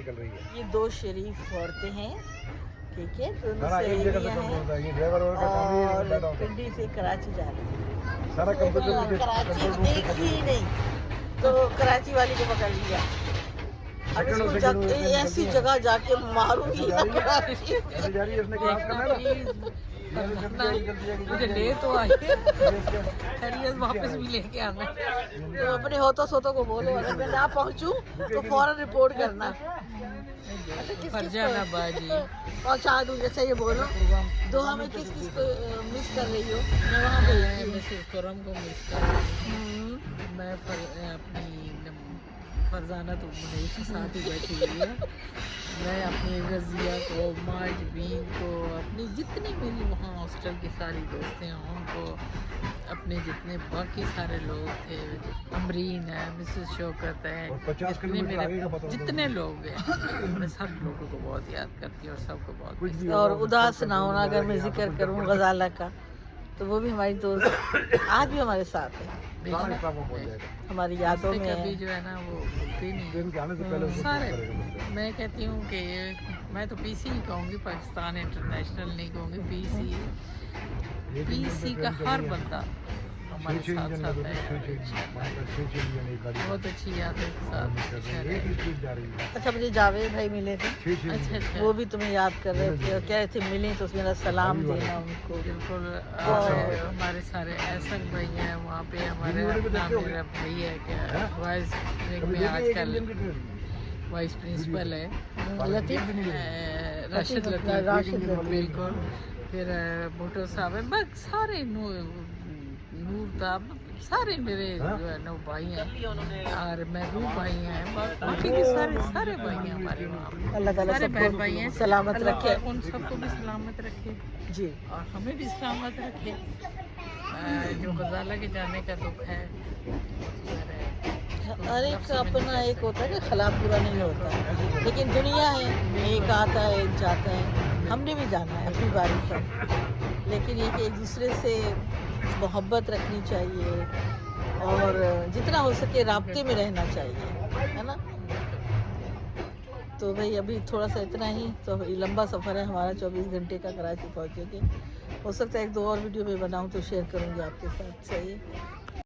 निकल रही है। ये दो शरीफ औरतें हैं, ठीक है, दोनों सारा एक जगह से सहेलियां काम हैं होता है, ये ड्राइवर का काम ही और डाटा होता है। पिंडी से कराची जा रही है। सारा कंप्यूटर के कराची कंट्रोल रूम से देखी ही नहीं तो कराची वाली को पकड़ लिया। अब सेकंडों इसको सेकंड ऐसी जगह जाके मारूंगी ना कराची ऐसे जा रही है, इसने क्रॉस करना है ना। मुझे ले तो आइए, खैरियत वापस भी लेके आना। तो अपने होतो सोतो को बोलो, अगर मैं ना पहुंचूं तो फौरन रिपोर्ट करना। अच्छा, किस फरजाना बाजी पहुंचा दूं, जैसे ये बोलो दोहा में किस किस को मिस कर रही हो? मैं वहाँ मैं गई मिसेस करम को मिस कर रही हूँ। मैं अपनी फरजाना तो मेरे साथ ही बैठी हुई है। मैं अपनी रज़िया को, माजबीन को, अपनी जितनी मेरी वहाँ हॉस्टल की सारी दोस्तें हैं उनको, अपने जितने बाकी सारे लोग थे, अमरीन है, मिसेस शौकत है, जितने मेरे जितने लोग हैं, मैं सब लोगों को बहुत याद करती हूँ और सबको बहुत miss करती हूँ। और उदास ना होना, अगर मैं जिक्र करूँ गजाला का तो वो भी हमारी दोस्त आज भी हमारे साथ है, सारा स्टाफ में पहुंच जाएगा। हमारी यादों में कभी है। जो है ना वो भूलती नहीं। ट्रेन के आने से पहले उसको सारे करेगा बंदा। मैं कहती हूँ कि मैं तो पीसी ही कहूँगी, पाकिस्तान इंटरनेशनल नहीं कहूँगी, पीसी का हर बंदा हमारे साथ साथ है। बहुत अच्छी याद है के साथ। अच्छा, मुझे जावेद भाई मिले थे, अच्छा अच्छा, वो भी तुम्हें याद कर रहे थे और कह रहे थे मिले तो मेरा सलाम देना उनको। बिल्कुल। हमारे सारे एहसन भाई हैं वहाँ पे, हमारे अपना मेरा भाई है क्या वाइस में आजकल वाइस प्रिंसिपल है लतीफ राशिद लतीफ, बिल्कुल। फिर भुट्टो साहब है, बस सारे नूर ताब सारे मेरे जो है ना भाई हैं, और महबूब भाई हैं, बाकी के सारे भाई हैं हमारे वहाँ पे। अल्लाह ताला सारे बहन भाई हैं, सबको सलामत अल्लाह रखे उन सबको भी सलामत रखे जी। और हमें भी सलामत रखे। जो गजाला के जाने का दुख है, हर एक का अपना एक होता है कि खिलाफ पूरा नहीं होता, लेकिन दुनिया है, एक आता है एक जाता है, हमने भी जाना है अपनी बारी पर, लेकिन ये कि एक दूसरे से मोहब्बत रखनी चाहिए और जितना हो सके राब्ते में रहना चाहिए, है ना। तो भाई अभी थोड़ा सा इतना ही, तो ये लंबा सफ़र है हमारा 24 घंटे का कराची पहुँचे के। हो सकता है एक दो और वीडियो में बनाऊँ तो शेयर करूँगी आपके साथ, सही है।